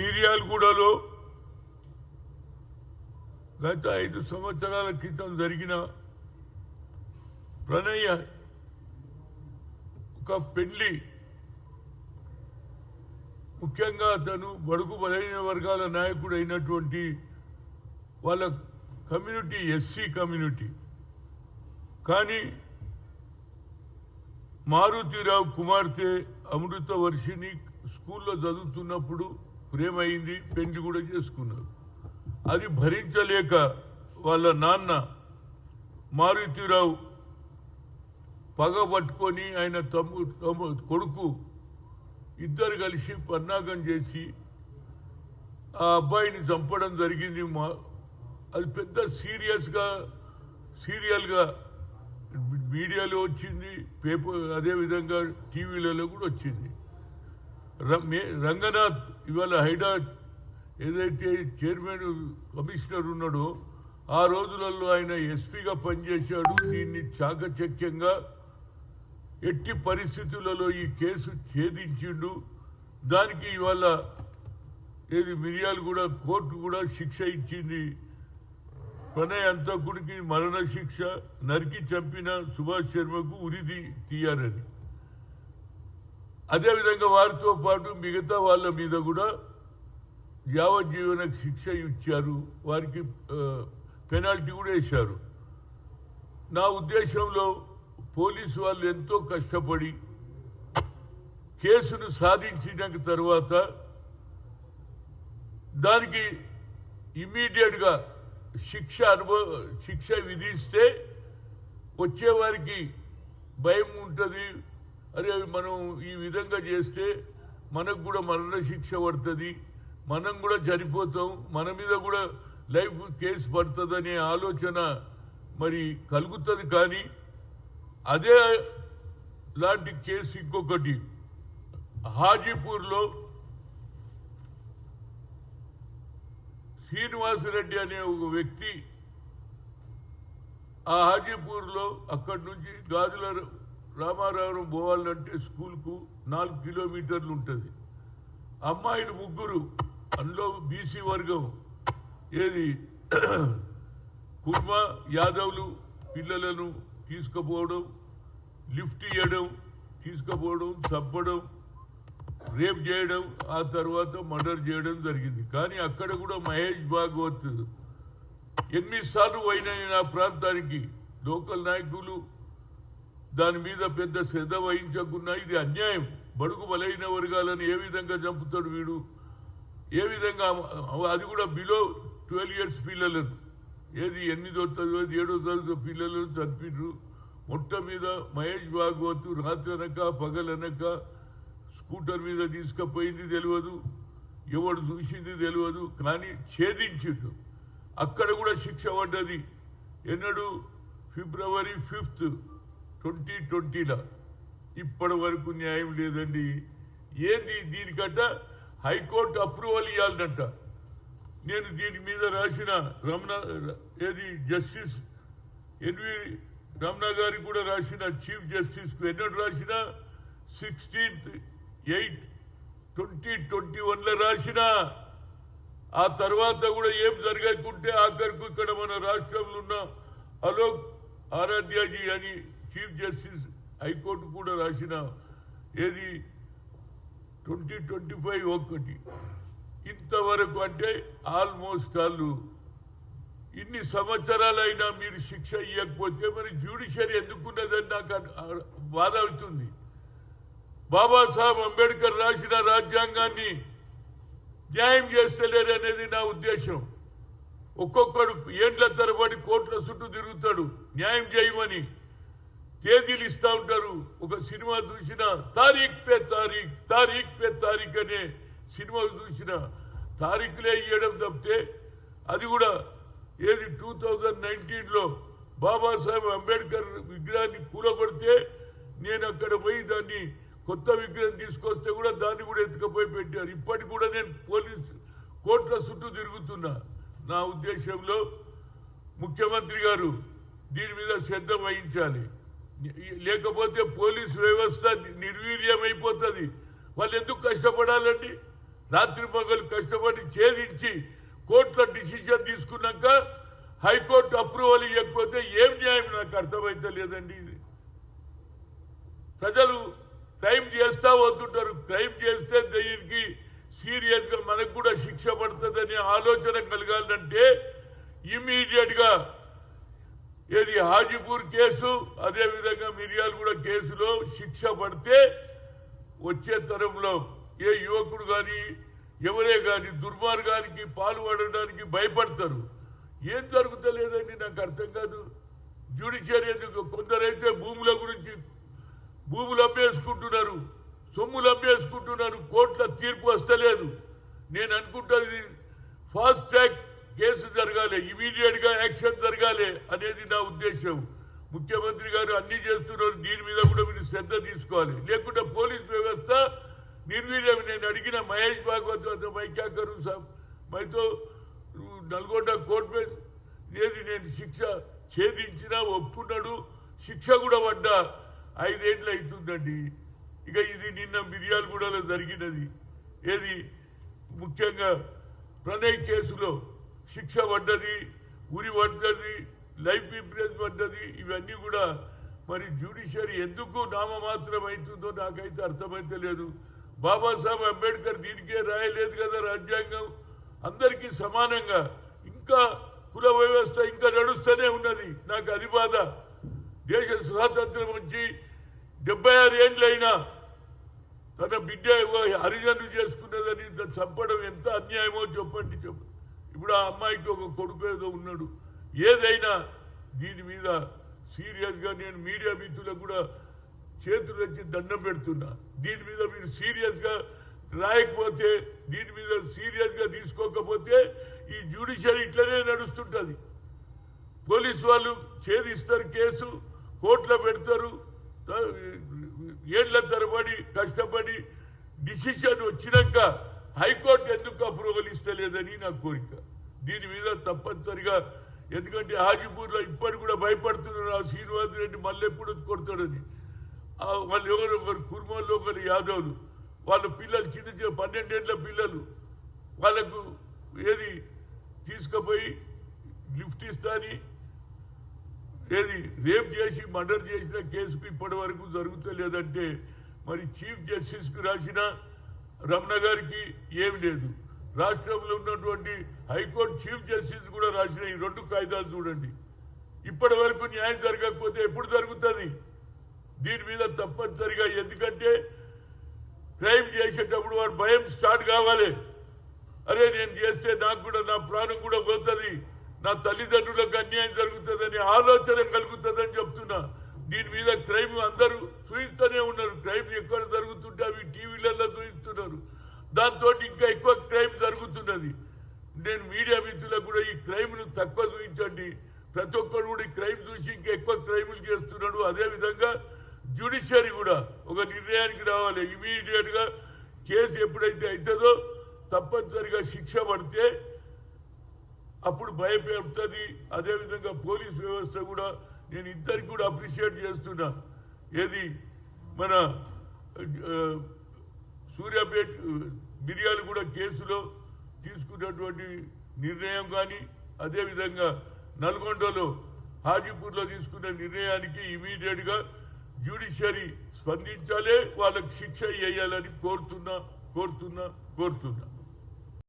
మిర్యాలగూడలో గత 5 సంవత్సరాల క్రితం జరిగిన ప్రణయ్ ఒక పెళ్లి, ముఖ్యంగా అతను బడుగు బలైన వర్గాల నాయకుడు అయినటువంటి వాళ్ళ కమ్యూనిటీ ఎస్సీ కమ్యూనిటీ. కానీ మారుతిరావు కుమార్తె అమృత వర్షిని స్కూల్లో చదువుతున్నప్పుడు ప్రేమైంది, పెళ్లి కూడా చేసుకున్నారు. అది భరించలేక వాళ్ళ నాన్న మారుతిరావు పగబట్టుకొని ఆయన కొడుకు ఇద్దరు కలిసి పన్నాగం చేసి ఆ అబ్బాయిని చంపడం జరిగింది. అది పెద్ద సీరియల్గా మీడియాలో వచ్చింది, పేపర్ అదేవిధంగా టీవీలలో కూడా వచ్చింది. రంగనాథ్ ఇవాళ హైడా ఏదైతే చైర్మన్ కమిషనర్ ఉన్నాడో ఆ రోజులలో ఆయన ఎస్పీగా పనిచేశాడు. దీన్ని చాకచక్యంగా ఎట్టి పరిస్థితులలో ఈ కేసు ఛేదించిండు. దానికి ఇవాళ మిర్యాలగూడ కోర్టు కూడా శిక్ష ఇచ్చింది. ప్రణయ్ అంతకుడికి మరణ శిక్ష, నరికి చంపిన సుభాష్ శర్మకు ఉరి తీయాలని. అదేవిధంగా వారితో పాటు మిగతా వాళ్ళ మీద కూడా యావజ్జీవన శిక్ష ఇచ్చారు, వారికి పెనాల్టీ కూడా వేశారు. నా ఉద్దేశంలో పోలీసు వాళ్ళు ఎంతో కష్టపడి కేసును సాధించిన తర్వాత దానికి ఇమ్మీడియట్గా శిక్ష విధిస్తే వచ్చేవారికి భయం ఉంటుంది. అరే మనం ఈ విధంగా చేస్తే మనకు కూడా మరణ శిక్ష పడుతుంది, మనం కూడా చనిపోతాం, మన మీద కూడా లైఫ్ కేసు పడుతుందనే ఆలోచన మరి కలుగుతుంది. కానీ అదే లాంటి కేసు ఇంకొకటి హాజీపూర్లో శ్రీనివాసరెడ్డి అనే ఒక వ్యక్తి ఆ హాజీపూర్లో అక్కడి నుంచి గాజుల రామారావు పోవాలంటే స్కూల్కు 4 కిలోమీటర్లు ఉంటుంది. అమ్మాయిలు 3, అందులో బీసీ వర్గం కుర్మ యాదవ్లు పిల్లలను తీసుకుపోవడం, లిఫ్ట్ ఇవ్వడం, తీసుకుపోవడం, చంపడం, రేప్ చేయడం, ఆ తర్వాత మర్డర్ చేయడం జరిగింది. కానీ అక్కడ కూడా మహేష్ భాగవత్ 8 సార్లు పోయిన ఆ ప్రాంతానికి లోకల్ నాయకులు దాని మీద పెద్ద శ్రద్ధ వహించకున్నా ఇది అన్యాయం. బడుగు బలైన వర్గాలను ఏ విధంగా చంపుతాడు వీడు, ఏ విధంగా అది కూడా బిలో 12 years పిల్లలను 8వ తరగతి 7వ తరగతి పిల్లలను చంపిండ్రు. మొత్తం మీద మహేష్ భాగవత్ రాత్రనక పగలనక స్కూటర్ మీద తీసుకుపోయింది తెలియదు, ఎవడు చూసింది తెలియదు, కానీ ఛేదించిండు. అక్కడ కూడా శిక్ష పడ్డది. ఎన్నడు February 5th, 2020 ఇప్పటి వరకు న్యాయం లేదండి. దీనికట హైకోర్టు అప్రూవల్ ఇవ్వాలనంట. నేను దీని మీద రాసిన జస్టిస్ ఎన్వి రమణ గారికి కూడా రాసిన, చీఫ్ జస్టిస్ కు ఎన్నడు రాసిన 16/8/2021 రాసిన. ఆ తర్వాత కూడా ఏం జరగకుంటే ఆఖరికి ఇక్కడ మన రాష్ట్రంలో ఉన్న అలోక్ ఆరాధ్యాజీ అని చీఫ్ జస్టిస్ హైకోర్టు కూడా రాసిన 2025 ఒకటి. ఇంతవరకు అంటే ఆల్మోస్ట్ వాళ్ళు ఇన్ని సంవత్సరాలైనా మీరు శిక్ష ఇవ్వకపోతే మరి జ్యుడిషియరీ ఎందుకున్నదని నాకు బాధ అవుతుంది. బాబాసాహెబ్ అంబేద్కర్ రాసిన రాజ్యాంగాన్ని న్యాయం చేస్తలేరు అనేది నా ఉద్దేశం. ఒక్కొక్కడు ఏండ్ల తరబడి కోట్ల చుట్టూ తిరుగుతాడు న్యాయం చేయమని, తేదీలు ఇస్తా ఉంటారు. ఒక సినిమా చూసిన తారీఖ్ పే తారీఖ్ అనే సినిమా చూసిన తారీఖులే ఇవ్వడం తప్పితే, అది కూడా 2019లో బాబాసాహెబ్ అంబేద్కర్ విగ్రహాన్ని కూలగొడితే నేను అక్కడ పోయి దాన్ని కొత్త విగ్రహం తీసుకొస్తే కూడా దాన్ని కూడా ఎత్తుకపోయి పెట్టారు. ఇప్పటికి కూడా నేను పోలీసు కోర్టుల చుట్టూ తిరుగుతున్నా. నా ఉద్దేశంలో ముఖ్యమంత్రి గారు దీని మీద శ్రద్ధ వహించాలి. లేకపోతే పోలీసు వ్యవస్థ నిర్వీర్యమైపోతుంది. వాళ్ళు ఎందుకు కష్టపడాలండి? రాత్రి పగలు కష్టపడి ఛేదించి కోర్టులో డిసిషన్ తీసుకున్నాక హైకోర్టు అప్రూవల్ ఇవ్వకపోతే ఏం న్యాయం నాకు అర్థమైతే లేదండి. ఇది ప్రజలు క్రైమ్ చేస్తా వస్తుంటారు. క్రైమ్ చేస్తే దీనికి సీరియస్ గా మనకు కూడా శిక్ష పడుతుందనే ఆలోచన కలగాలంటే ఇమీడియట్ గా ఏది హాజీపూర్ కేసు అదేవిధంగా మిర్యాలగూడ కేసులో శిక్ష పడితే వచ్చే తరంలో ఏ యువకుడు కానీ ఎవరే కానీ దుర్మార్గానికి పాల్పడడానికి భయపడతారు. ఏం జరుగుతలేదండి నాకు అర్థం కాదు. జ్యుడిషియరీ ఎందుకు కొందరైతే భూముల గురించి భూములు అమ్మేసుకుంటున్నారు, సొమ్ములు అమ్మేసుకుంటున్నారు, కోర్టుల తీర్పు వస్తలేదు. నేను అనుకుంటుంది ఫాస్ట్ ట్రాక్ కేసు జరగాలి, ఇమీడియట్ గా యాక్షన్ జరగాలి అనేది నా ఉద్దేశం. ముఖ్యమంత్రి గారు అన్ని చేస్తున్నారు, దీని మీద కూడా మీరు శ్రద్ధ తీసుకోవాలి. లేకుంటే పోలీస్ వ్యవస్థ నిర్వీర్యం. నేను అడిగిన మహేష్ భాగవత్ మై క్యా కరూ సాబ్ మైతో నల్గొండ కోర్టు మీద ఏది నేను శిక్ష ఛేదించినా ఒప్పుకున్నాడు, శిక్ష కూడా పడ్డా 5 ఏళ్ళు అవుతుందండి. ఇక ఇది నిన్న మిర్యాలగూడలో జరిగినది ఏది ముఖ్యంగా ప్రణయ్ కేసులో శిక్ష పడ్డది, ఉరి పడ్డది, లైఫ్ ఇంప్రెస్ పడ్డది. ఇవన్నీ కూడా మరి జ్యుడిషియరీ ఎందుకు నామమాత్రం అవుతుందో నాకైతే అర్థమైతే లేదు. బాబాసాహెబ్ అంబేద్కర్ దీనికే రాయలేదు కదా రాజ్యాంగం, అందరికీ సమానంగా. ఇంకా కుల వ్యవస్థ ఇంకా నడుస్తూనే ఉన్నది. నాకు అది బాధ. దేశ స్వాతంత్రం వచ్చి 76 ఏళ్ళైనా తన బిడ్డ హరిజనులు చేసుకున్నదని చంపడం ఎంత అన్యాయమో చెప్పండి. ఇప్పుడు ఆ అమ్మాయికి ఒక కొడుకు ఏదో ఉన్నాడు. ఏదైనా దీని మీద సీరియస్ గా నేను మీడియా మిత్రులకు కూడా చేతులు వచ్చి దండం పెడుతున్నా. దీని మీద మీరు సీరియస్ గా రాయకపోతే, దీని మీద సీరియస్ గా తీసుకోకపోతే ఈ జ్యుడిషియరీ ఇట్లనే నడుస్తుంటది. పోలీసు వాళ్ళు ఛేదిస్తారు, కేసు కోర్టులో పెడతారు, ఏళ్ల తరబడి కష్టపడి డిసిషన్ వచ్చినాక హైకోర్టు ఎందుకు అప్రూవల్ ఇస్తలేదని నా కోరిక. దీని మీద తప్పనిసరిగా, ఎందుకంటే హాజీపూర్ లో ఇప్పటి కూడా భయపడుతున్నారు ఆ శ్రీనివాస్ రెడ్డి మళ్ళీ ఎప్పుడు కొడతాడని. వాళ్ళు ఒకరు కుర్మోళ్ళు, ఒకరు యాదవ్లు, వాళ్ళ పిల్లలు చిన్న చిన్న 12 ఏళ్ల పిల్లలు, వాళ్ళకు ఏది తీసుకుపోయి లిఫ్ట్ ఇస్తాని ఏది రేప్ చేసి మర్డర్ చేసిన కేసుకు ఇప్పటి వరకు జరుగుతలేదంటే మరి చీఫ్ జస్టిస్ కు రాసిన రమణ గారికి ఏమి లేదు. రాష్ట్రంలో ఉన్నటువంటి హైకోర్టు చీఫ్ జస్టిస్ కూడా రాసిన ఈ 2 కాయిదాలు చూడండి. ఇప్పటి వరకు న్యాయం జరగకపోతే ఎప్పుడు జరుగుతుంది? దీని మీద తప్పనిసరిగా, ఎందుకంటే క్రైమ్ చేసేటప్పుడు వాడు భయం స్టార్ట్ కావాలి. అరే నేను చేస్తే నాకు కూడా నా ప్రాణం కూడా పోతుంది, నా తల్లిదండ్రులకు అన్యాయం జరుగుతుందని ఆలోచన కలుగుతుందని చెప్తున్నా. దీని మీద క్రైమ్ అందరూ చూయిస్తూనే ఉన్నారు. క్రైమ్ ఎక్కడ జరుగుతుంటే అవి టీవీలలో చూయిస్తున్నారు. దాంతో ఇంకా ఎక్కువ క్రైమ్ జరుగుతున్నది. నేను మీడియా మిత్రులకు కూడా ఈ క్రైమ్ ను తక్కువ చూపించండి. ప్రతి ఒక్కరు కూడా ఈ క్రైమ్ చూసి ఇంకా ఎక్కువ క్రైములు చేస్తున్నాడు. అదేవిధంగా జ్యుడిషియరీ కూడా ఒక నిర్ణయానికి రావాలి. ఇమీడియట్ గా కేసు ఎప్పుడైతే అవుతుందో తప్పనిసరిగా శిక్ష పడితే అప్పుడు భయపెడుతుంది. అదేవిధంగా పోలీస్ వ్యవస్థ కూడా నేను ఇద్దరికి కూడా అప్రిషియేట్ చేస్తున్నా. ఏది మన సూర్యాపేట మిర్యాలగూడ కేసులో తీసుకున్నటువంటి నిర్ణయం కానీ, అదేవిధంగా నల్గొండలో హాజీపూర్లో తీసుకున్న నిర్ణయానికి ఇమీడియట్ గా జ్యుడిషియరీ స్పందించాలి, వాళ్ళకి శిక్ష వేయాలని కోరుతున్నా.